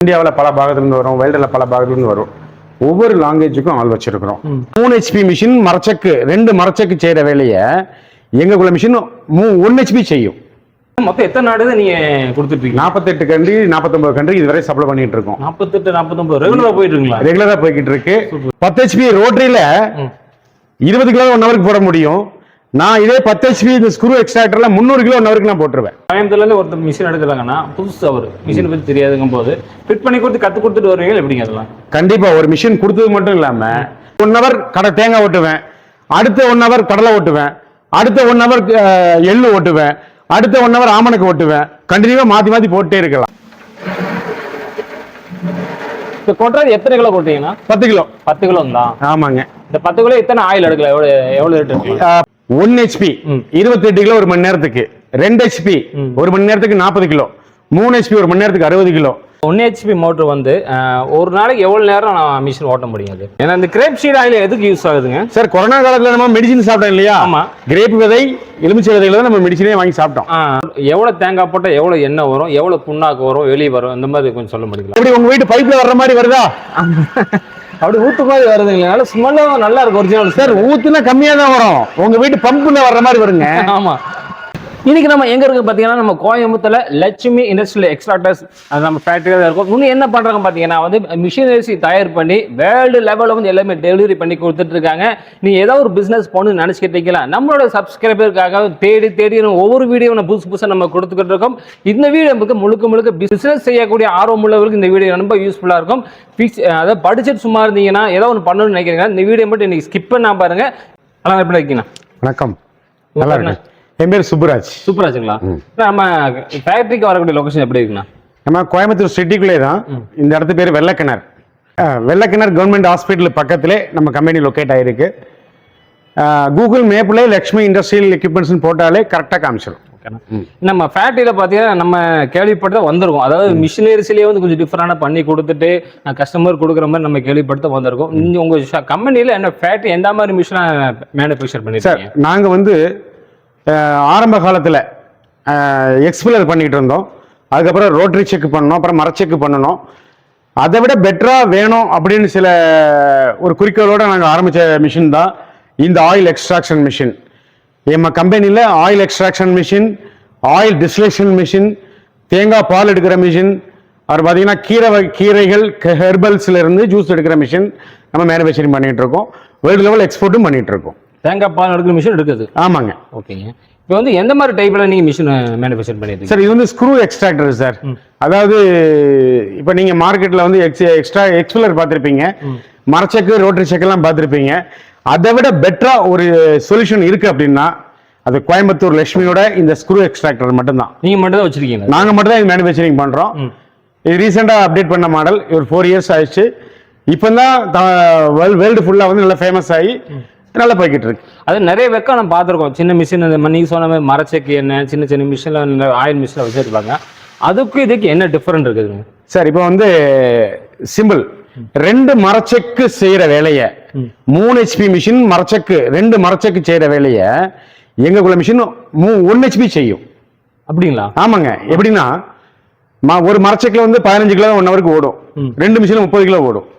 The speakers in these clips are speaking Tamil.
இந்தியாவில் பல பாகத்திலிருந்து வரும், வேர்ல்டில் பல பாகத்திலிருந்து வரும். ஒவ்வொரு லாங்குவேஜுக்கும் ஆள் வச்சிருக்கிறோம். 3 HP மிஷின் மரச்சக்கு 2 மரச்சக்கு செய்யற வேலையை எங்களுக்குள்ள மிஷின் 1 HP செய்யும். மொத்தம் எத்தனை நாடு நீங்க கொடுத்துட்டு இருக்கீங்க? 48 கண்ட்ரி 49 கண்ட்ரி இதுவரை சப்ளை பண்ணிட்டு இருக்கோம். 48 49 ரெகுலரா போயிட்டு இருக்கீங்களா? ரெகுலரா போய்கிட்டு இருக்கு. 10 HP ரோட்டரியில 20 கிலோ 1 ஹவருக்கு போட முடியும். நான் இதே 10 HP இந்த ஸ்க்ரூ எக்ஸ்ட்ராக்டர்ல 300 கிலோ 1 ஹவருக்கு நான் போட்டுருவேன். கோயம்புத்தூர்ல இருந்து ஒருத்தர் மிஷின் எடுக்கிறாங்கன்னா புதுசு அவர் மிஷினை பத்தி தெரியாதுங்கும் போது ஃபிட் பண்ணி கொடுத்து கத்து கொடுத்துட்டு வருவீங்க எப்படிங்க அதெல்லாம்? கண்டிப்பா ஒரு மிஷின் கொடுத்தது மட்டும் இல்லாம 1 ஹவர் கடை தேங்காய் ஓட்டுவேன், அடுத்த 1 ஹவர் கடலை ஓட்டுவேன், அடுத்த 1 ஹவர் எள்ளு ஓட்டுவேன், அடுத்த 1 ஹவர் ஆமணக்கு ஓட்டுவேன். கண்டினியூவா மாத்தி மாத்தி போட்டே இருக்கலாம். இப்போ கொட்டுறது எத்தனை கிலோ கொட்டீங்கன்னா? 10 கிலோ. 10 கிலோ தான். ஆமாங்க. இந்த 10 கிலோ எத்தனை ஆயில் எடுக்கலாம்? எவ்வளவு ரேட் எடுக்கலாம்? 1 HP 28 கிலோ 1 மணி நேரத்துக்கு, 2 HP 1 மணி நேரத்துக்கு 40 கிலோ, 3 HP 1 மணி நேரத்துக்கு 60 கிலோ. 1 HP மோட்டர் வந்து ஒரு நாளைக்கு எவ்வளவு நேரம் நான் மிஷின் ஓட்ட முடியும்? அது ஏன்னா இந்த கிரேப் சீட் ஆயில் எதுக்கு யூஸ் ஆகுதுங்க சார்? கொரோனா காலத்துல நம்ம மெடிசின் சாப்பிட்டோம் இல்லையா? ஆமா. கிரேப் விதை, எலுமிச்சை விதையில தான் நம்ம மெடிசினே வாங்கி சாப்பிட்டோம். எவ்வளவு தேங்காய் போட்டா எவ்வளவு எண்ணெய் வரும், எவ்வளவு புண்ணாக்கு வரும், வெளியே வரும், இந்த மாதிரி கொஞ்சம் சொல்ல முடியல? அப்படி உங்க வீட்டு பைப்ல வர்ற மாதிரி வருதா? அப்படி ஊத்து மாதிரி வருதுங்களா? ஸ்மெல்லும் நல்லா இருக்கும் ஒரிஜினல். சார் ஊத்துனா கம்மியா தான் வரும், உங்க வீட்டு பம்புல வர்ற மாதிரி வருங்க. ஆமா. இன்னைக்கு நம்ம எங்க இருக்கு பாத்தீங்கன்னா நம்ம கோயம்புத்தூர்ல லட்சுமி இண்டஸ்ட்ரியல் எக்ஸ்ட்ராக்டர்ஸ் அது நம்ம ஃபேக்டரியில இருக்கும். இன்னும் என்ன பண்றாங்க பாத்தீங்கன்னா வந்து மிஷினரிஸ் தயார் பண்ணி வேர்ல்டு லெவலில் வந்து எல்லாமே டெலிவரி பண்ணி கொடுத்துட்டு இருக்காங்க. நீங்க ஏதாவது ஒரு பிசினஸ் போகணும்னு நினைச்சிக்கிட்டீங்களா? நம்மளோட சப்ஸ்கிரைபருக்காக தேடி தேடி ஒவ்வொரு வீடியோ புதுசா நம்ம கொடுத்துக்கிட்டு இருக்கோம். இந்த வீடியோ நமக்கு முழுக்க பிசினஸ் செய்யக்கூடிய ஆர்வம் உள்ளவர்களுக்கு இந்த வீடியோ ரொம்ப யூஸ்ஃபுல்லா இருக்கும். அதாவது படிச்சுட்டு சும்மா இருந்தீங்கன்னா ஏதாவது ஒன்று பண்ணணும்னு நினைக்கிறீங்கன்னா இந்த வீடியோ மட்டும் இன்னைக்கு ஸ்கிப் பண்ணா பாருங்க. அதான் எப்படி இருக்கீங்க? வணக்கம். நல்லா இருக்கு. என் பேர் சுப்புராஜ். சுப்புராஜுங்களா? நம்ம ஃபேக்டரிக்கு வரக்கூடிய லொகேஷன் எப்படி இருக்குண்ணா? நம்ம கோயம்புத்தூர் சிட்டிக்குள்ளே தான். இந்த இடத்து பேர் வெள்ளக்கிணர். வெள்ளக்கிணர் கவர்மெண்ட் ஹாஸ்பிட்டல் பக்கத்திலே நம்ம கம்பெனி லொக்கேட் ஆகிருக்கு. கூகுள் மேப்ல லக்ஷ்மி இண்டஸ்ட்ரியல் எக்யூப்மெண்ட்ஸ் போட்டாலே கரெக்டாக காமிச்சிடும். நம்ம ஃபேக்டரியில பார்த்தீங்கன்னா நம்ம கேள்விப்பட்டு வந்திருக்கோம். அதாவது மிஷினரிஸ்லேயே வந்து கொஞ்சம் டிஃப்ரெண்டாக பண்ணி கொடுத்துட்டு கஸ்டமர் கொடுக்குற மாதிரி நம்ம கேள்விப்பட்டு வந்திருக்கோம். உங்கள் கம்பெனியில் என்ன ஃபேக்டரி எந்த மாதிரி மிஷினை மேனுஃபேக்சர் பண்ணிருக்கீங்க? நாங்கள் வந்து ஆரம்ப காலத்தில் எக்ஸ்பிளர் பண்ணிட்டு இருந்தோம். அதுக்கப்புறம் ரோட்டரி செக் பண்ணோம், அப்புறம் மரச்செக்கு பண்ணணும். அதை விட பெட்டராக வேணும் அப்படின்னு சில ஒரு குறிக்கோளோடு நாங்கள் ஆரம்பித்த மிஷின் தான் இந்த ஆயில் எக்ஸ்ட்ராக்ஷன் மிஷின். எங்கள் கம்பெனியில் oil extraction machine, oil distillation machine, தேங்காய் பால் எடுக்கிற மிஷின், அப்புறம் பார்த்தீங்கன்னா கீரைகள் ஹெர்பல்ஸ்லேருந்து ஜூஸ் எடுக்கிற மிஷின் நம்ம மேனுஃபேக்சரிங் பண்ணிகிட்டு இருக்கோம். வேர்ல்டு லெவல் எக்ஸ்போர்ட்டும் பண்ணிகிட்டு இருக்கோம். தேங்காய் பால் எடுக்கிற மிஷின் இருக்குது? ஆமாங்க. ஓகேங்க. இப்போ வந்து எந்த மாதிரி டைப்ல நீங்க மிஷின் மேனுஃபேக்சர் பண்ணிருக்கீங்க? சார் இது வந்து ஸ்க்ரூ எக்ஸ்ட்ராக்டர் சார். அதாவது இப்போ நீங்க மார்க்கெட்ல வந்து எக்ஸ்ட்ரா எக்ஸ்பிளர் பார்த்துருப்பீங்க, மரச்செக்கு ரோட்டரி செக்கெல்லாம் பார்த்துருப்பீங்க. அதை விட பெட்டரா ஒரு சொல்யூஷன் இருக்கு அப்படின்னா அது கோயம்புத்தூர் லட்சுமியோட இந்த ஸ்க்ரூ எக்ஸ்ட்ராக்டர் மட்டும்தான். நீங்க மட்டும் தான் வச்சிருக்கீங்க? நாங்க மட்டும் தான் மேனுஃபேக்சரிங் பண்றோம். இது ரீசெண்டா அப்டேட் பண்ண மாடல். ஒரு 4 இயர்ஸ் ஆயிடுச்சு. இப்போதான் வேர்ல்டு ஃபுல்லா வந்து நல்லா ஃபேமஸ் ஆகி நல்லா போய்கிட்டு இருக்கு. அது நிறைய வெக்கம் நம்ம பார்த்துருக்கோம். சின்ன மிஷின் நீங்க சொன்ன மாதிரி மரச்செக்கு என்ன சின்ன சின்ன மிஷின்ல ஆயில் மிஷின்ல வச்சிருப்பாங்க. அதுக்கும் இதுக்கு என்ன டிஃபரெண்ட் இருக்குதுங்க சார்? இப்போ வந்து சிம்பிள் 2 மரச்செக்கு செய்யற வேலையை 3 HP மிஷின் மரச்செக்கு 2 மரச்செக்கு செய்யற வேலையை எங்களுக்குள்ள மிஷின் 1 HP செய்யும். அப்படிங்களா? ஆமாங்க. எப்படின்னா ஒரு மரச்செக்கில் வந்து 15 கிலோ 1 ஹவருக்கு ஓடும். 2 மிஷின் 30 கிலோ ஓடும்.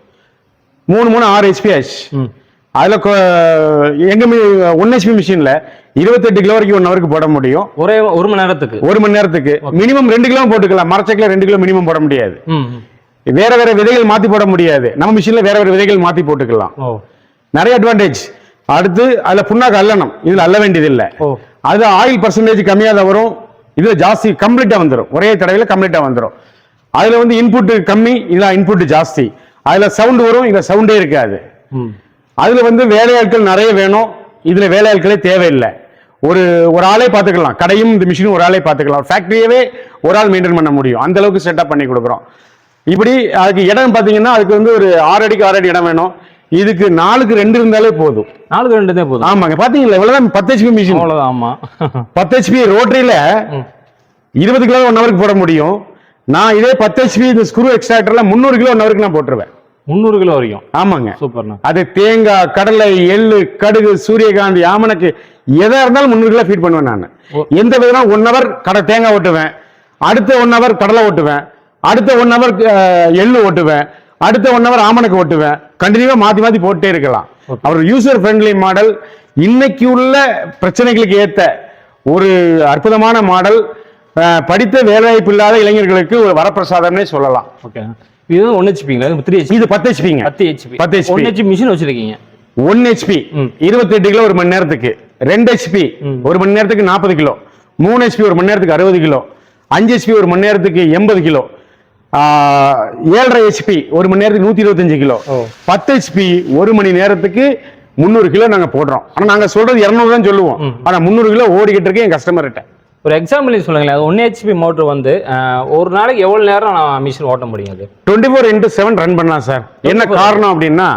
3 6 HP ஆச்சு. அதுல எங்க 1 HP மிஷின்ல 28 கிலோ வரைக்கும் 1 ஹவருக்கு போட முடியும். ஒரே 1 மணி நேரத்துக்கு? 1 மணி நேரத்துக்கு மினிமம் 2 கிலோ போட்டுக்கலாம். மரச்செக்கில் 2 கிலோ மினிமம் போட முடியாது. வேற விதைகள் மாத்தி போட முடியாது. நம்ம மிஷின்ல வேற விதைகள் மாத்தி போட்டுக்கலாம். நிறைய அட்வான்டேஜ். அடுத்து அதுல புண்ணாக்கு அல்லணும். இதுல அல்ல வேண்டியது இல்லை. அது ஆயில் பர்சன்டேஜ் கம்மியா தான் வரும். இதுல ஜாஸ்தி கம்ப்ளீட்டா வந்துடும். ஒரே தடவையில கம்ப்ளீட்டா வந்துடும். அதுல வந்து இன்புட் கம்மி, இதுல இன்புட் ஜாஸ்தி. அதுல சவுண்ட் வரும், இதுல சவுண்டே இருக்காது. அதுல வந்து வேலையாட்கள் நிறைய வேணும். இதுல வேலையாட்களே தேவையில்லை. ஒரு ஆளே பார்த்துக்கலாம். கடையும் இந்த மிஷினும் ஒரு ஆளே பார்த்துக்கலாம். ஃபேக்டரியவே ஒரு ஆள் மெயின்டைன் பண்ண முடியும். அந்த அளவுக்கு செட்டப் பண்ணி கொடுக்குறோம். இப்படி அதுக்கு இடம் பார்த்தீங்கன்னா அதுக்கு வந்து ஒரு 6 அடிக்கு 6 அடி இடம் வேணும். இதுக்கு 4க்கு 2 இருந்தாலே போதும். 4க்கு 2 தான் போதும். ஆமாங்க. பாத்தீங்களா இவ்வளவுதான் 10 HP மிஷின். அவ்வளவுதான். ஆமா. 10 HP ரோட்டரியில 20 கிலோ 1 ஹவருக்கு போட முடியும். நான் இதே 10 HP இந்த ஸ்க்ரூ எக்ஸ்ட்ராக்டர்ல 300 கிலோ 1 ஹவருக்கு நான் போட்டுருவேன். 300 கிலோ வரைக்கும்? ஆமாங்க. சூப்பர்ண்ணா. அது தேங்காய், கடலை, எள்ளு, கடுகு, சூரியகாந்தி, ஆமணக்கு எதா இருந்தாலும் 300 கிலோ ஃபீட் பண்ணுவேன் நான். எந்த விதமா 1 ஹவர் கடை தேங்காய் ஓட்டுவேன், அடுத்த 1 ஹவர் கடலை ஓட்டுவேன், அடுத்த 1 hour எள்ளு ஓட்டுவேன், அடுத்த 1 hour ஆமணக்கு ஓட்டுவேன். கண்டினியூவா மாத்தி போட்டே இருக்கலாம். அவர் யூசர் ஃப்ரெண்ட்லி மாடல், இன்னைக்கு உள்ள பிரச்சனைகளுக்கு ஏத்த ஒரு அற்புதமான மாடல். படித்த வேலைவாய்ப்பு இல்லாத இளைஞர்களுக்கு ஒரு வரப்பிரசாதம்னே சொல்லலாம். ஓகே, இது 1 ஹெச்பிங்களா? 3 ஹெச்பி. இது 10 ஹெச்பிங்க. 10 ஹெச்பி. 10 ஹெச்பி. 1 ஹெச்பி மிஷின் வச்சிருக்கீங்க. 1 ஹெச்பி 28 கிலோ ஒரு மணி நேரத்துக்கு. 2 ஹெச்பி ஒரு மணி நேரத்துக்கு 40 கிலோ. 3 ஹெச்பி ஒரு மணி நேரத்துக்கு 60 கிலோ. 5 ஹெச்பி ஒரு மணி நேரத்துக்கு 80 கிலோ. 7.5 ஹெச்பி ஒரு மணி நேரத்துக்கு 125 கிலோ. 10 ஹெச்பி ஒரு மணி நேரத்துக்கு 300 கிலோ நாங்க போடுறோம். ஆனா நாங்க சொல்றது 200 தான் சொல்லுவோம். ஆனா 300 கிலோ ஓடிக்கிட்டு இருக்கு என் கஸ்டமர்கிட்ட. ஒரு எக்ஸாம்பிள் சொல்லுங்களேன். 1 ஹெச்பி மோட்டர் வந்து ஒரு நாளைக்கு எவ்வளவு நேரம் நான் மிஷின் ஓட்ட முடியும்? அது 24/7 ரன் பண்ணலாம் சார். என்ன காரணம் அப்படின்னா,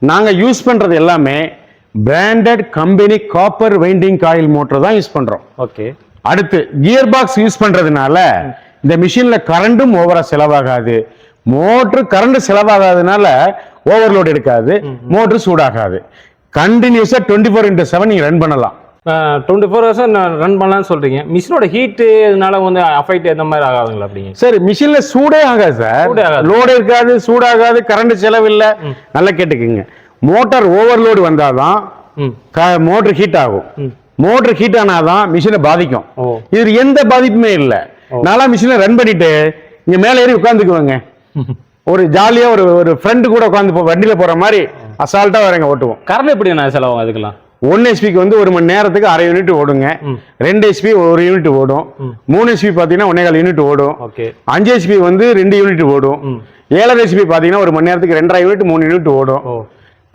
நாங்க யூஸ் பண்றது எல்லாமே branded company copper winding coil motor தான் யூஸ் பண்றோம். ஓகே. அடுத்து கியர் பாக்ஸ் யூஸ் பண்றதுனால இந்த மிஷின்ல கரண்டும் ஓவரா செலவாகாது. மோட்டர் கரண்ட் செலவாகாதனால ஓவர்லோட் எடுக்காது, மோட்டர் சூடாகாது. கண்டினியூஸா 24/7 நீங்க ரன் பண்ணலாம். 24 hours ரன் பண்ணலாம்னு சொல்றீங்க. மிஷினோட ஹீட் இதனால வந்து அஃபெக்ட் எந்த மாதிரி ஆகாதுங்களா? அப்படிங்க சரி, மிஷின்ல சூடே ஆகாது சார். லோடு இருக்காது, சூடாகாது, கரண்ட் செலவு இல்ல. நல்லா கேட்டுக்குங்க. மோட்டார் ஓவர்லோடு வந்தாதான் மோட்டர் ஹீட் ஆகும். மோட்டர் ஹீட் ஆனாதான் மிஷினை பாதிக்கும். இது எந்த பாதிப்புமே இல்ல. நல்லா மிஷினை ரன் பண்ணிட்டு இங்க மேல ஏறி உட்காந்துக்குவாங்க. ஒரு ஜாலியா ஒரு ஃப்ரெண்டு கூட உட்காந்து வண்டியில போற மாதிரி அசால்ட்டா வரங்க ஓட்டுவோம். கரண்ட் எப்படி நான் செலவாகும் அதுக்கெல்லாம்? 1 ஹெச்பிக்கு வந்து ஒரு மணி நேரத்துக்கு 1/2 யூனிட் ஓடுங்க. 2 ஹெச்பி 1 யூனிட் ஓடும். 3 ஹெச்பி பாத்தீங்கன்னா 1.25 யூனிட் ஓடும். 5 ஹெச்பி வந்து 2 யூனிட் ஓடும். 7 ஹெச்பி பாத்தீங்கன்னா ஒரு மணி நேரத்துக்கு 2.5 யூனிட் 3 யூனிட் ஓடும்.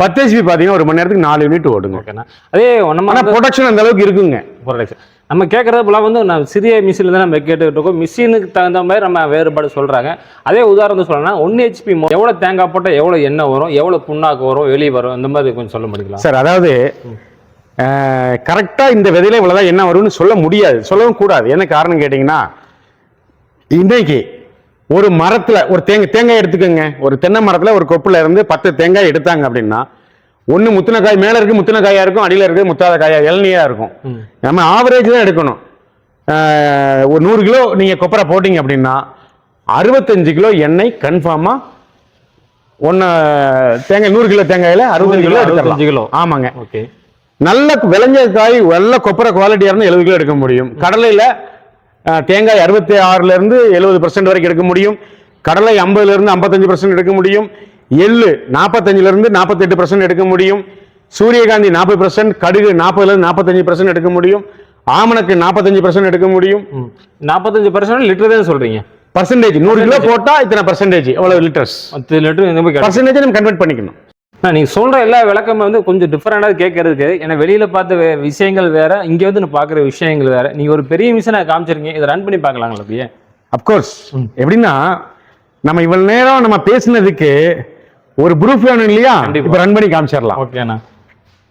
10 ஹெச்பி பாத்தீங்கன்னா ஒரு மணி நேரத்துக்கு 4 யூனிட் ஓடுங்க. அதே நம்ம ப்ரொடக்ஷன் அந்த அளவுக்கு இருக்குங்க. நம்ம கேட்கறது போல வந்து நான் சிறிய மிஷின்ல தான் நம்ம கேட்டுக்கிட்டு இருக்கோம். மிஷினுக்கு தகுந்த மாதிரி நம்ம வேறுபாடு சொல்றாங்க. அதே உதாரணம் சொல்லணும்னா 1 ஹெச்பி எவ்வளவு தேங்காய் போட்டால் எவ்வளவு எண்ணெய் வரும், எவ்வளவு புண்ணாக்கு வரும், வெளியே வரும், இந்த மாதிரி கொஞ்சம் சொல்ல முடியுங்களா சார்? அதாவது கரெக்டா இந்த விதையில இவ்வளவுதான் என்ன வரும்னு சொல்ல முடியாது, சொல்லவும் கூடாது. என்ன காரணம் கேட்டீங்கன்னா, இன்னைக்கு ஒரு மரத்துல ஒரு தேங்காய் எடுத்துக்கோங்க. ஒரு தென்னை மரத்துல ஒரு கொப்புல இருந்து 10 தேங்காய் எடுத்தாங்க அப்படின்னா, ஒண்ணு முத்தின காய் மேல இருக்கு, முத்தின காயா இருக்கும், அடியில இருக்கு முத்தாத காயா இளநியா இருக்கும். நம்ம ஆவரேஜ் தான் எடுக்கணும். ஒரு 100 கிலோ நீங்க கொப்பரை போட்டீங்க அப்படின்னா 65 கிலோ எண்ணெய் கன்ஃபார்மா தேங்காய் 100 கிலோ தேங்காயில 60 கிலோ எடுத்துக்கலாம். ஆமாங்க. ஓகே. நல்ல விளைஞ்ச காய் நல்ல கொப்பரை குவாலிட்டியா இருந்தால் 70 கிலோ எடுக்க முடியும். கடலையில தேங்காய் 66% இருந்து 70% வரைக்கும் எடுக்க முடியும். கடலை 50% இருந்து 55% எடுக்க முடியும். எள்ளு 45% இருந்து 48% எடுக்க முடியும். சூரியகாந்தி 40%, கடுகு 40% இருந்து 45% எடுக்க முடியும். ஆமணக்கு 45% எடுக்க முடியும். 45% லிட்டர் தான் சொல்றீங்க? பர்சன்டேஜ் 100 கிலோ போட்டா இத்தனை பர்சன்டேஜ், எவ்வளவு லிட்டர்ஸ், 10 லிட்டர் பர்சன்டேஜ் நம்ம கன்வெர்ட் பண்ணிக்கணும். நீங்க சொல்ற எல்லா விளக்கமும் வந்து கொஞ்சம் டிஃபரெண்டா கேட்கறதுக்கு. ஏன்னா வெளியில பார்த்த விஷயங்கள் வேற, இங்க வந்து நான் பாக்குற விஷயங்கள் வேற. நீங்க ஒரு பெரிய மிஷினை காமிச்சிருக்கீங்க, இதை ரன் பண்ணி பார்க்கலாங்களா? அப்படியே அப்கோர்ஸ். எப்படின்னா, நம்ம இவ்வளவு நேரம் நம்ம பேசினதுக்கு ஒரு ப்ரூஃப் வேணும் இல்லையா? இப்ப ரன் பண்ணி காமிச்சிடலாம். ஓகேண்ணா.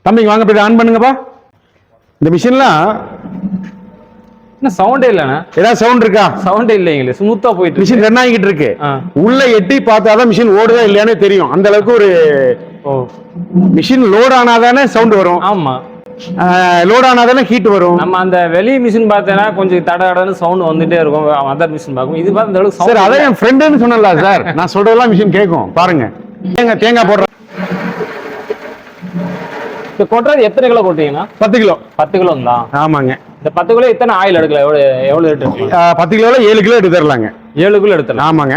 தம்பி வாங்க, போய் ஆன் பண்ணுங்கப்பா. இந்த மிஷின்லாம் என்ன சவுண்டே இல்லைண்ணா? ஏதாவது சவுண்ட் இருக்கா? சவுண்டே இல்லைங்களே, ஸ்மூத்தா போயிட்டு மிஷின் ரன் ஆகிட்டு இருக்கு. உள்ள எட்டி பார்த்தாதான் மிஷின் ஓடுதா இல்லையானே தெரியும். அந்த அளவுக்கு ஒரு மிஷின் லோட் ஆனாதானே சவுண்ட் வரும். ஆமா, லோட் ஆனாதானே ஹீட் வரும். நம்ம அந்த வெளி மிஷின் பார்த்தேன்னா கொஞ்சம் தடன்னு சவுண்ட் வந்துட்டே இருக்கும். அதர் மிஷின் பார்க்கும். இது பார்த்து இந்த அளவுக்கு சார், அதான் என் ஃப்ரெண்டுன்னு சொன்னல சார். நான் சொல்றதெல்லாம் மிஷின் கேட்கும். பாருங்க, தேங்காய் போடுற கொட்டுறது எத்தனை கிலோ கொட்டீங்கன்னா? 10 கிலோ. 10 கிலோ தான். ஆமாங்க. இந்த 10 கிலோ எத்தனை ஆயில் எடுக்கல? எவ்வளவு லிட்டர்? 10 கிலோல 7 கிலோ எடுத்துடலாங்க. 7 கிலோ எடுத்துடலாம். ஆமாங்க.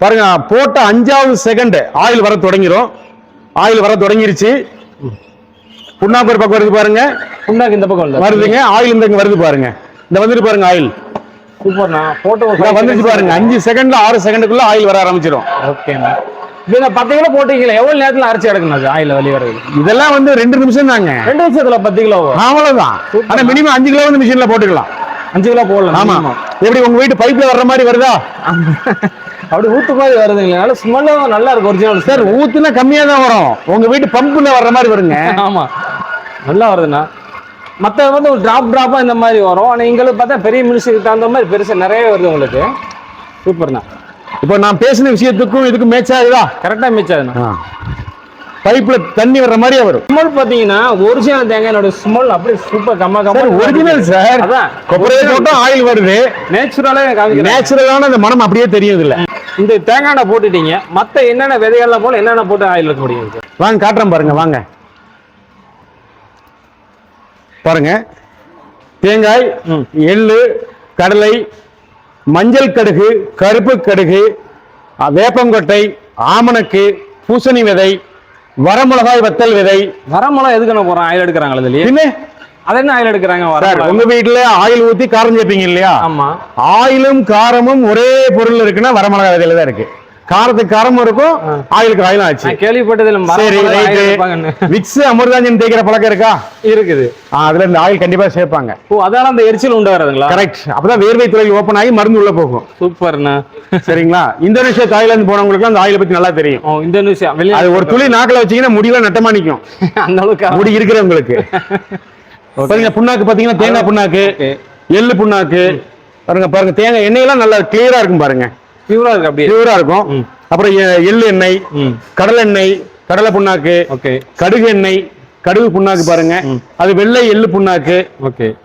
பாருங்க, போட்ட 5வது செகண்ட் ஆயில் வர தொடங்கிரும். ஆயில் வர தொடங்கிருச்சு. புண்ணாக்கு ஒரு பக்கம் வருது பாருங்க. புண்ணாக்கு இந்த பக்கம் வருதுங்க. ஆயில் இந்த வருது பாருங்க. இந்த வந்துட்டு பாருங்க ஆயில். சூப்பர்ண்ணா. போட்டோ வந்துருச்சு பாருங்க. 5 செகண்ட்ல 6 செகண்டுக்குள்ள ஆயில் வர ஆரம்பிச்சிடும். ஓகேண்ணா. இது 10 கிலோ போட்டீங்களா? எவ்வளவு நேரத்துல அரைச்சி எடுக்கணும் ஆயில் வெளியே வருது? இதெல்லாம் வந்து 2 நிமிஷம் தாங்க. 2 நிமிஷத்துல 10 கிலோ அவ்வளவுதான். ஆனா மினிமம் 5 கிலோ வந்து மிஷின்ல போட்டுக்கலாம். 5 கிலோ போடலாம். ஆமா. எப்படி உங்க வீட்டு பைப்ல வர்ற மாதிரி வருதா? அப்படி ஊத்து மாதிரி வருதுங்களா? ஸ்மெல்லும் நல்லா இருக்கு. ஒரிஜினல் சார், ஊத்துனா கம்மியா தான் வரும். உங்க வீட்டு பம்புல வர்ற மாதிரி வருங்க. ஆமா, நல்லா வருதுண்ணா. மற்ற வந்து ஒரு டிராப்பா இந்த மாதிரி வரும். ஆனா எங்களுக்கு பார்த்தா பெரிய மினிஸ்ட்ரிக்கு தகுந்த மாதிரி பெருசா நிறைய வருது உங்களுக்கு. சூப்பர்ண்ணா. இப்போ நான் பேசின விஷயத்துக்கும் இதுக்கும் மேட்ச் ஆகுதா? கரெக்டா மேட்ச் ஆகுதுண்ணா. பைப்ல தண்ணி வர்ற மாதிரியே வரும். ஸ்மெல் பாத்தீங்கன்னா ஒரிஜினல் தேங்காயோட ஸ்மெல் அப்படியே சூப்பர் கம்ம ஒரிஜினல் சார். அதான் கொப்பரையை போட்டா ஆயில் வருது, நேச்சுரலா நேச்சுரலான அந்த மனம் அப்படியே தெரியுது இல்ல. இந்த தேங்காய் எண்ணெய் போட்டுட்டீங்க, மத்த என்னென்ன விதைகள்லாம் போல என்னென்ன போட்டு ஆயில் இருக்க முடியும்? வாங்க காட்டுறேன் பாருங்க. வாங்க பாருங்க. தேங்காய், எள்ளு, கடலை, மஞ்சள் கடுகு, கருப்பு கடுகு, வேப்பங்கொட்டை, ஆமணக்கு, பூசணி விதை, வரமிளகாய் வத்தல் விதை. வரமிளகா எதுக்கு நான் போறேன் ஆயில் எடுக்கிறாங்களா இதுலயே? அது என்ன ஆயில் எடுக்கிறாங்க? உங்க வீட்டுல ஆயில் ஊத்தி காரம் சேர்ப்பீங்க இல்லையா? ஆமா. ஆயிலும் காரமும் ஒரே பொருள் இருக்குன்னா வரமிளகாய் விதையில தான் இருக்கு. காரத்துக்கு காரமும் இருக்கும், ஆயிலுக்கு ஆயிலும் ஆச்சு. கேள்விப்பட்டது. விக்ஸ் அமிர்தாஞ்சன் தேய்க்கிற பழக்கம் இருக்கா? இருக்குது. அதுல இந்த ஆயில் கண்டிப்பா சேர்ப்பாங்க. ஓ, அதனால அந்த எரிச்சல் உண்டாகிறதுங்களா? கரெக்ட். அப்பதான் வேர்வை துறை ஓபன் ஆகி மருந்து உள்ள போகும். சூப்பர்ண்ணா. சரிங்களா? இந்தோனேஷியா, தாய்லாந்து போனவங்களுக்கு அந்த ஆயில பத்தி நல்லா தெரியும். இந்தோனேஷியா அது ஒரு துளி நாக்கில வச்சீங்கன்னா முடியல நட்டமா நிக்கும். அந்த அளவுக்கு முடி இருக்கிறவங்களுக்கு. புண்ணாக்கு பாத்தீங்கன்னா தேங்காய் புண்ணாக்கு, எள்ளு புண்ணாக்கு பாருங்க. பாருங்க தேங்காய் எண்ணெயெல்லாம் நல்லா கிளியரா இருக்கும் பாருங்க. பியூரா இருக்கு, அப்படியே பியூரா இருக்கும். அப்புறம் எள்ளு எண்ணெய், கடலை எண்ணெய், கடலை புண்ணாக்கு, கடுகு எண்ணெய், கடுகு புண்ணாக்கு பாருங்க. அது வெள்ளை எள்ளு புண்ணாக்கு.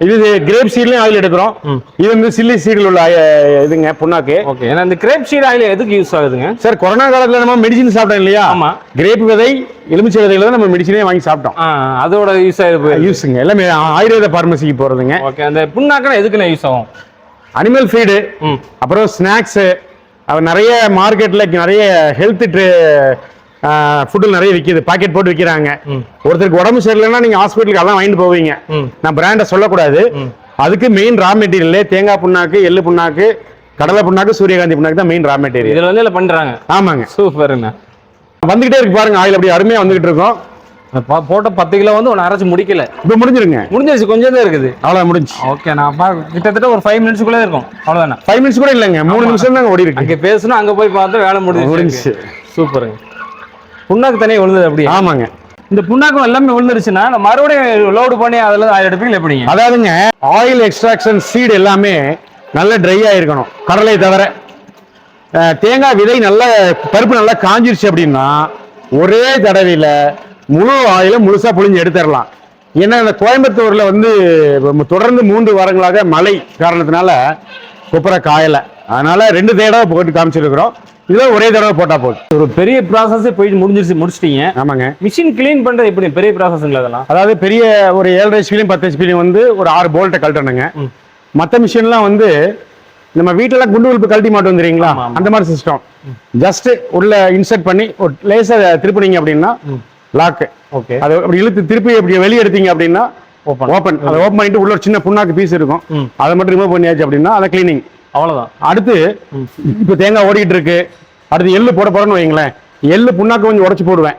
இது கிரேப் சீட்லயும் ஆயில் எடுக்கிறோம். இது வந்து சில்லி சீடில் உள்ள இதுங்க புண்ணாக்கு. இந்த கிரேப் சீட் ஆயில் எதுக்கு யூஸ் ஆகுதுங்க சார்? கொரோனா காலத்துல நம்ம மெடிசின் சாப்பிட்டோம் இல்லையா? கிரேப் விதை, எலுமிச்சை விதையில தான் நம்ம மெடிசினே வாங்கி சாப்பிட்டோம். அதோட யூஸுங்க எல்லாமே ஆயுர்வேத பார்மசிக்கு போறதுங்க. அந்த புண்ணாக்கு எதுக்குன்னு யூஸ் ஆகும்? அனிமல் ஃபீடு, அப்புறம் ஸ்நாக்ஸ். நிறைய மார்க்கெட்ல நிறைய ஹெல்த் ஃபுட்டு நிறைய விற்கிது, பாக்கெட் போட்டு விற்கிறாங்க. ஒருத்தருக்கு உடம்பு சரியில்லைன்னா நீங்க ஹாஸ்பிட்டலுக்கு அதான் வாங்கிட்டு போவீங்க. நான் பிராண்டை சொல்லக்கூடாது. அதுக்கு மெயின் ரா மெட்டீரியல் தேங்காய் புண்ணாக்கு, எள்ளு புண்ணாக்கு, கடலை புண்ணாக்கு, சூரியகாந்தி புண்ணாக்கு தான் மெயின் ரா மெட்டீரியல். இதுல வந்து பண்றாங்க. ஆமாங்க. சூப்பர்ண்ணா. வந்துகிட்டே இருக்கு பாருங்க ஆயில் அப்படியே அருமையா வந்துகிட்டு இருக்கும். போட்ட 10 கிலோ வந்து ஒன்னு அரைச்சு முடிக்கல. இப்ப முடிஞ்சிருங்க. முடிஞ்சிருச்சு, கொஞ்சம் தான் இருக்குது. அவ்வளவு முடிஞ்சு. ஓகே, நான் கிட்டத்தட்ட ஒரு 5 மினிட்ஸ்க்குள்ள இருக்கும். அவ்வளவுதானே? 5 மினிட்ஸ் கூட இல்லைங்க, 3 நிமிஷம் தான் ஓடி இருக்கு. அங்க பேசணும், அங்க போய் பார்த்தா வேலை முடிஞ்சிருச்சு. சூப்பருங்க. புண்ணாக்கு தனியாக விழுந்தது அப்படி? ஆமாங்க. இந்த புண்ணாக்கு எல்லாமே விழுந்துருச்சுன்னா மறுபடியும் லோடு பண்ணி அதில் ஆயில் எடுப்பீங்க எப்படிங்க? அதாவதுங்க ஆயில் எக்ஸ்ட்ராக்ஷன் சீடு எல்லாமே நல்ல ட்ரை ஆயிருக்கணும், கடலை தவிர. தேங்காய் விதை நல்லா பருப்பு நல்லா காஞ்சிருச்சு அப்படின்னா ஒரே தடவையில முழு ஆயில முழுசா புழிஞ்சு எடுத்துடலாம். ஏன்னா இந்த கோயம்புத்தூர்ல வந்து தொடர்ந்து 3 வாரங்களாக மழை காரணத்தினால கொப்பரை காயலை. அதனால 2 தடவை போட்டு காமிச்சிருக்கிறோம். இதுல ஒரே தடவை போட்டா போதும். ஒரு பெரிய ப்ராசஸ் போயிட்டு முடிச்சிட்டீங்க. ஆமாங்க. மிஷின் கிளீன் பண்றது எப்படி? பெரிய ப்ராசஸ்ங்களா அதெல்லாம்? அதாவது பெரிய ஒரு 7.5 HP 10 HP வந்து ஒரு 6 போல்ட்டை கழட்டணுங்க. மற்ற மிஷின்லாம் வந்து நம்ம வீட்டுல குண்டு உழுப்பு கழட்டி மாட்டு வந்துறீங்களா, அந்த மாதிரி சிஸ்டம். ஜஸ்ட் உள்ள இன்சர்ட் பண்ணி ஒரு லேசா திருப்பினீங்க அப்படின்னா லாக். ஓகே. அது அப்படி இழுத்து திருப்பி அப்படி வெளியே எடுத்தீங்க அப்படின்னா ஓப்பன். அதை ஓப்பன் பண்ணிட்டு உள்ள ஒரு சின்ன புண்ணாக்கு பீஸ் இருக்கும், அதை மட்டும் ரிமூவ் பண்ணியாச்சு அப்படின்னா அதை கிளீனிங். அவ்வளவுதான். அடுத்து இப்ப தேங்காய் ஓடிட்டு இருக்கு, அடுத்து எள்ளு போட போறோம்னு வைங்களேன். எள்ளு புண்ணாக்கு கொஞ்சம் உடச்சு போடுவேன்,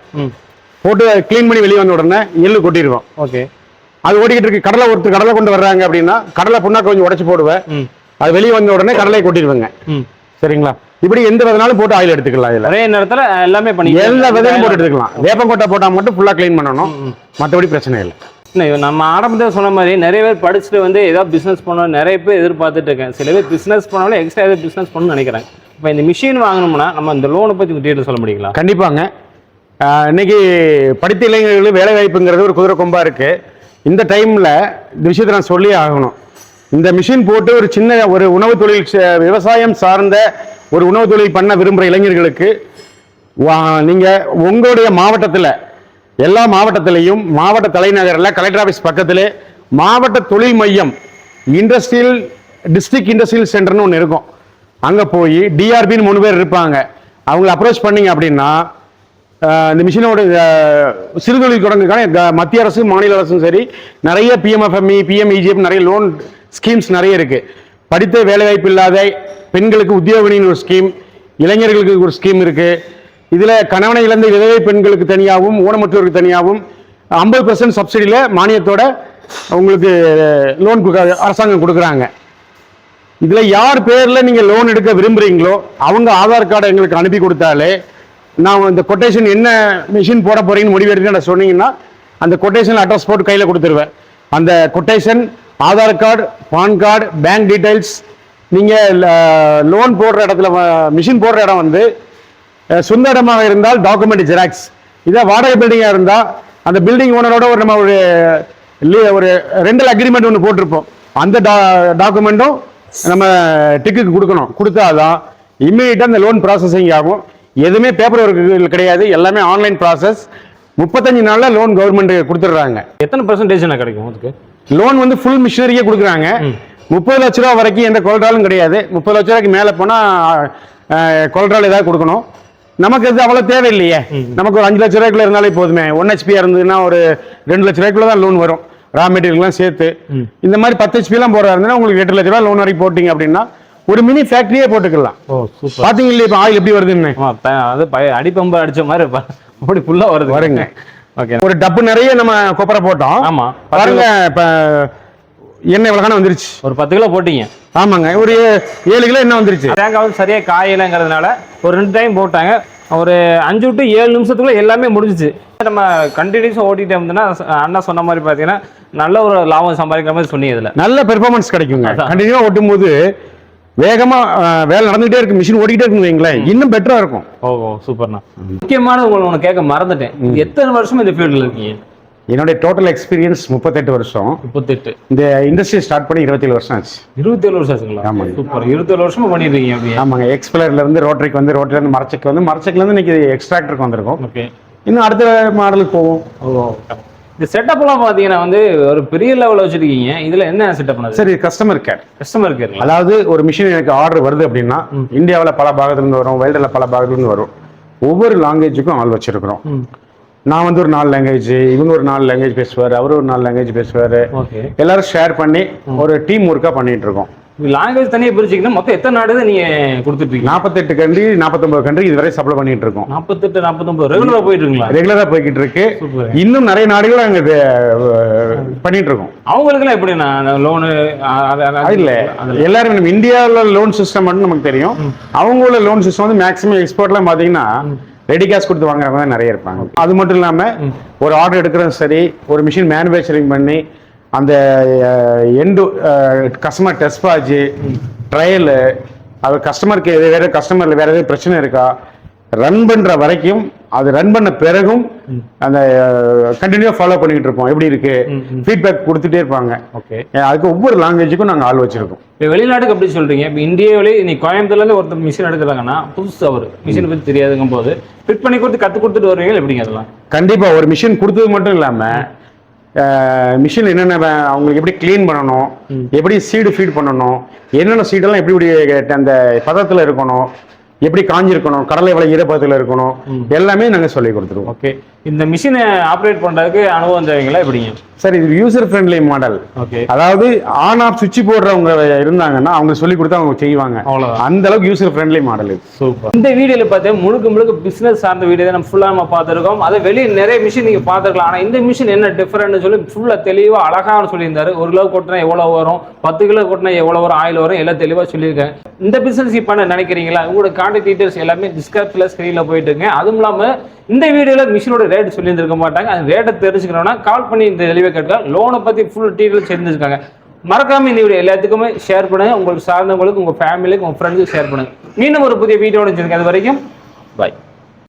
போட்டு கிளீன் பண்ணி வெளியே வந்த உடனே எள்ளு கொட்டிருக்கோம். ஓகே. அது ஓடிக்கிட்டு இருக்கு. கடலை கொண்டு வர்றாங்க அப்படின்னா கடலை புண்ணாக்கு கொஞ்சம் உடச்சு போடுவேன், அது வெளியே வந்த உடனே கடலை கொட்டிடுவேங்க. சரிங்களா? இப்படி எந்த விதனாலும் போட்டு ஆயில் எடுத்துக்கலாம். இதுல நிறைய நேரத்துல எல்லாமே பண்ணி எல்லா விதையும் போட்டு எடுத்துக்கலாம். வேப்பங்கொட்டை போட்டா மட்டும் ஃபுல்லா கிளீன் பண்ணணும், மற்றபடி பிரச்சனை இல்லை. நம்ம ஆரம்பத்தில் சொன்ன மாதிரி நிறைய பேர் படிச்சுட்டு வந்து ஏதாவது பிஸ்னஸ் பண்ணணும் நிறைய பேர் எதிர்பார்த்துட்டு இருக்கேன். சில பேர் பிஸ்னஸ் பண்ணாலும் எக்ஸ்ட்ரா ஏதாவது பிஸ்னஸ் பண்ணணும்னு நினைக்கிறாங்க. இப்போ இந்த மிஷின் வாங்கணும்னா நம்ம இந்த லோனை பற்றி டீட்டெயில் சொல்ல முடியுங்களா? கண்டிப்பாங்க. இன்னைக்கு படித்த இளைஞர்களுக்கு வேலை வாய்ப்புங்கிறது ஒரு குதிரை கொம்பா இருக்கு. இந்த டைம்ல இந்த விஷயத்தை நான் சொல்லி ஆகணும். இந்த மிஷின் போட்டு ஒரு சின்ன ஒரு உணவு தொழில், விவசாயம் சார்ந்த ஒரு உணவு தொழில் பண்ண விரும்புகிற இளைஞர்களுக்கு நீங்க உங்களுடைய மாவட்டத்தில் எல்லா மாவட்டத்திலையும் மாவட்ட தலைநகரில் கலெக்டர் ஆஃபீஸ் பக்கத்திலே மாவட்ட தொழில் மையம் டிஸ்ட்ரிக்ட் இண்டஸ்ட்ரியல் சென்டர்னு ஒன்று இருக்கும். அங்கே போய் டிஆர்பின்னு 3 பேர் இருப்பாங்க. அவங்களை அப்ரோச் பண்ணீங்க அப்படின்னா இந்த மிஷினோட சிறுதொழில் தொடங்குக்கான மத்திய அரசு மாநில அரசும் சரி நிறைய பிஎம்எஃப்எம்இ பிஎம்இஜிஎஃப் நிறைய லோன் ஸ்கீம்ஸ் நிறைய இருக்கு. படித்த வேலைவாய்ப்பு இல்லாத பெண்களுக்கு உத்தியோகினின்னு ஒரு ஸ்கீம், இளைஞர்களுக்கு ஒரு ஸ்கீம் இருக்கு. இதுல கணவனை இழந்த விதவை பெண்களுக்கு தனியாகவும் ஊனமுற்றோருக்கு தனியாகவும் 50% சப்சிடியில மானியத்தோட உங்களுக்கு லோன் அரசாங்கம் கொடுக்குறாங்க. இதுல யார் பேர்ல நீங்க லோன் எடுக்க விரும்புறீங்களோ அவங்க ஆதார் கார்டை எங்களுக்கு அனுப்பி கொடுத்தாலே நான் இந்த கொட்டேஷன் என்ன மிஷின் போட போறீங்கன்னு முடிவெடுத்து சொன்னீங்கன்னா அந்த கொட்டேஷன் அட்ரஸ் போட்டு கையில கொடுத்துருவேன். அந்த quotation, Aadhaar card, PAN card, bank details, நீங்க லோன் போடுற இடத்துல மிஷின் போடுற இடம் வந்து சொந்த இடமாக இருந்தால் டாக்குமெண்ட் ஜெராக்ஸ், இதே வாடகை பில்டிங்கா இருந்தா அந்த பில்டிங் ஓனரோட ஒரு ரெண்டல் அக்ரிமெண்ட் ஒன்று போட்டிருப்போம். அந்த டாக்குமெண்ட்டும் நம்ம டிக்குக்கு கொடுக்கணும். கொடுத்தாதான் இம்மீடியட்டா அந்த லோன் ப்ராசஸிங் ஆகும். எதுவுமே பேப்பர் ஒர்க் கிடையாது, எல்லாமே ஆன்லைன் ப்ராசஸ். 35 நாள்ல லோன் கவர்மெண்ட் கொடுத்துட்றாங்க. எத்தனை பெர்சன்டேஜ் கிடைக்கும் அதுக்கு? லோன் வந்து ஃபுல் மிஷினரியே கொடுக்குறாங்க. 30 லட்ச ரூபா வரைக்கும் எந்த கொலட்ராலும் கிடையாது. 30 லட்ச ரூபாய்க்கு மேல போனா கொலட்ரால் ஏதாவது கொடுக்கணும். நமக்கு அது அவ்வளவு தேவையில்லையே. நமக்கு ஒரு 5 லட்ச ரூபாய்க்குள்ள இருந்தாலே போதுமே. 1 HP இருந்ததுன்னா ஒரு 2 லட்ச ரூபாய்க்குள்ள தான் லோன் வரும், ரா மெட்டீரியல்லாம் சேர்த்து. இந்த மாதிரி 10 HP எல்லாம் போறதா இருந்தா உங்களுக்கு 8 லட்ச ரூபாய் லோன் வரைக்கும் போட்டீங்க அப்படின்னா ஒரு மினி ஃபேக்டரியே போட்டுக்கலாம். பாத்தீங்க இல்லையா இப்ப ஆயில் எப்படி வருதுன்னு? அது அடிப்பம்பு அடிச்ச மாதிரி அப்படி ஃபுல்லா வருங்க. ஒரு டப்பு நிறைய நம்ம கொப்பரை போட்டோம். ஆமா பாருங்க, இப்ப எண்ணெய் எவ்வளவு வந்துருச்சு. ஒரு 10 கிலோ போட்டீங்க. ஆமாங்க, ஒரு 7 கிலோ எண்ணெய் வந்துருச்சு. தேங்காய் வந்து சரியா காயலைங்கிறதுனால ஒரு 2 டைம் போட்டாங்க. ஒரு 5 to 7 நிமிஷத்துக்குள்ள எல்லாமே முடிஞ்சிச்சு. நம்ம கண்டினியூஸா ஓட்டிட்டு இருந்தோம்னா அண்ணா சொன்ன மாதிரி பாத்தீங்கன்னா நல்ல ஒரு லாபம் சம்பாதிக்கிற மாதிரி சொன்னீங்க. இதுல நல்ல பெர்ஃபார்மன்ஸ் கிடைக்குங்க. கண்டினியூவா ஓட்டும் போது வேகமா வேலை நடந்துகிட்டே இருக்கு, மிஷின் ஓடிக்கிட்டே இருக்குன்னு வைங்களேன், இன்னும் பெட்டரா இருக்கும். ஓ சூப்பர்ண்ணா. முக்கியமான உங்களுக்கு கேட்க மறந்துட்டேன், எத்தனை வருஷம் இந்த ஃபீல்டில் இருக்கீங்க? என்னுடைய டோட்டல் எக்ஸ்பீரியன்ஸ் 38 வருஷம். 38. இந்த இண்டஸ்ட்ரி ஸ்டார்ட் பண்ணி 27 வருஷம் ஆச்சு. 27 வருஷம் ஆச்சுங்களா? ஆமாங்க. சூப்பர். 27 வருஷமா பண்ணிருக்கீங்க அப்படியே? ஆமாங்க. எக்ஸ்பிளர்ல இருந்து ரோட்டரிக்கு வந்து, ரோட்டரில இருந்து மரச்செக்கு வந்து, மரச்செக்குல இருந்து இன்னைக்கு எக்ஸ்ட்ராக்டருக்கு வந்திருக்கோம். ஓகே. இன்னும் அடுத்த மாடலுக்கு போவோம். ஓ. இந்த செட்டப் எல்லாம் பாத்தீங்கன்னா வந்து ஒரு பெரிய லெவல்ல வச்சிருக்கீங்க. இதுல என்ன செட்டப் பண்ணது? சரி, கஸ்டமர் கேர். Customer care. அதாவது ஒரு மிஷின் எனக்கு ஆர்டர் வருது அப்படின்னா இந்தியாவில் பல பாகத்துல இருந்து வரும், வேர்ல்டுல பல பாகத்துல இருந்து வரும். ஒவ்வொரு லாங்குவேஜுக்கும் ஆள் வச்சிருக்கிறோம். நான் வந்து ஒரு 4 லாங்குவேஜ், இவங்க ஒரு 4 லாங்குவேஜ் பேசுவார், அவரு ஒரு 4 லாங்குவேஜ் பேசுவார். எல்லாரும் ஷேர் பண்ணி ஒரு டீம் ஒர்க்கா பண்ணிட்டு இருக்கோம். லாங்குவேஜ் தனியாக பிரிச்சிங்கன்னா மொத்தம் எத்தனை நாடு நீங்க கொடுத்துட்டு இருக்கீங்க? 48 கண்ட்ரி, 49 கண்ட்ரி இதுவரை சப்ளை பண்ணிட்டு இருக்கோம். 48, 49 ரெகுலரா போயிட்டு இருக்குங்களா? ரெகுலரா போய்கிட்டு இருக்கு. இன்னும் நிறைய நாடுகள் அங்க பண்ணிட்டு இருக்கோம். அவங்களுக்கு எல்லாம் எப்படி லோனு? இல்ல, எல்லாரும் நம்ம இந்தியாவில் லோன் சிஸ்டம் மட்டும் நமக்கு தெரியும். அவங்களோட லோன் சிஸ்டம் வந்து மேக்ஸிமம் எக்ஸ்போர்ட்லாம் பாத்தீங்கன்னா ரெடி கேஷ் கொடுத்து வாங்குறவங்க தான் நிறைய இருப்பாங்க. அது மட்டும் இல்லாம ஒரு ஆர்டர் எடுக்கிறதும் சரி, ஒரு மிஷின் மேனுஃபேக்சரிங் பண்ணி அந்த எண்டு கஸ்டமர் டெஸ்ட் பாஜ் ட்ரையல், அவர் கஸ்டமருக்கு வேற கஸ்டமர்ல வேற ஏதாவது பிரச்சனை இருக்கா, ரன் பண்ற வரைக்கும், அது ரன் பண்ண பிறகும் அந்த கண்டினியூ ஃபாலோ பண்ணிட்டு இருப்போம். எப்படி இருக்கு ஃபீட்பேக் கொடுத்துட்டே இருப்பாங்க. ஓகே. அதுக்கு ஒவ்வொரு லாங்குவேஜுக்கும் நாங்கள் ஆள் வச்சிருக்கோம். இப்போ வெளிநாட்டுக்கு எப்படி சொல்றீங்க? இப்போ இந்தியாவிலே நீ கோயம்புத்தூர்ல இருந்து ஒருத்தர் மிஷின் எடுக்கிறாங்கன்னா புதுசு, அவர் மிஷினை பத்தி தெரியாதுங்கும் போது ஃபிட் பண்ணி கொடுத்து கத்து கொடுத்துட்டு வருவீங்க எப்படிங்க? அதெல்லாம் கண்டிப்பா. ஒரு மிஷின் கொடுத்தது மட்டும் இல்லாம மிஷின் என்னென்ன அவங்களுக்கு எப்படி கிளீன் பண்ணணும், எப்படி சீடு ஃபீட் பண்ணணும், என்னென்ன சீடெல்லாம் எப்படி அந்த பதத்துல இருக்கணும், எப்படி காஞ்சிருக்கணும், கடலை எவ்வளவு ஈரப்பதத்துல இருக்கணும், எல்லாமே நாங்க சொல்லி கொடுத்துருவோம். ஓகே. இந்த மிஷினை ஆப்ரேட் பண்றதுக்கு அனுபவம் தேவைங்களா எப்படிங்க? சார், இது யூசர் ஃப்ரெண்ட்லி மாடல். ஓகே. அதாவது ஆன் ஆஃப் சுவிட்ச் போடுறவங்க இருந்தாங்கன்னா அவங்க சொல்லி கொடுத்தா அவங்க செய்வாங்க. அவ்வளவுதான். அந்த அளவுக்கு யூசர் ஃப்ரெண்ட்லி மாடல் இது. சூப்பர். இந்த வீடியோல பார்த்தா முழுக்க பிசினஸ் சார்ந்த வீடியோ தான் நம்ம ஃபுல்லா நம்ம பார்த்துருக்கோம். அதை வெளியே நிறைய மிஷின் நீங்க பார்த்துருக்கலாம். ஆனா இந்த மிஷின் என்ன டிஃபரெண்ட் சொல்லி ஃபுல்லா தெளிவா அழகா சொல்லியிருந்தாரு. 1 கிலோ கொட்டினா எவ்வளவு வரும், 10 கிலோ கொட்டினா எவ்வளவு வரும், ஆயில் வரும், எல்லாம் தெளிவா சொல்லியிருக்கேன். இந்த பிசினஸ் பண்ண நினைக்கிறீங்களா? உங்களோட கான்டாக்ட் டீடைல்ஸ் எல்லாமே டிஸ்கிரிப்ஷன்ல ஸ்கிரீன்ல போயிட்டு இருக்கு. அதுவும் இல்லாம இந்த வீடியோல மிஷினோட ரேட் சொல்லியிருந்திருக்க மாட்டாங்க. அந்த ரேட்டை தெரிஞ்சுக்கணும்னா கால் பண்ணி இந்த தெளிவாக கேட்கலாம். லோனை பத்தி ஃபுல் டீடைல்ஸ் தெரிஞ்சிருக்காங்க. மறக்காம இந்த வீடியோ எல்லாத்துக்குமே ஷேர் பண்ணுங்க. உங்களுக்கு சார்ந்தவங்களுக்கு, உங்க ஃபேமிலிக்கு, உங்க ஃப்ரெண்ட்ஸுக்கு ஷேர் பண்ணுங்க. மீண்டும் ஒரு புதிய வீடியோட அது வரைக்கும் பாய்.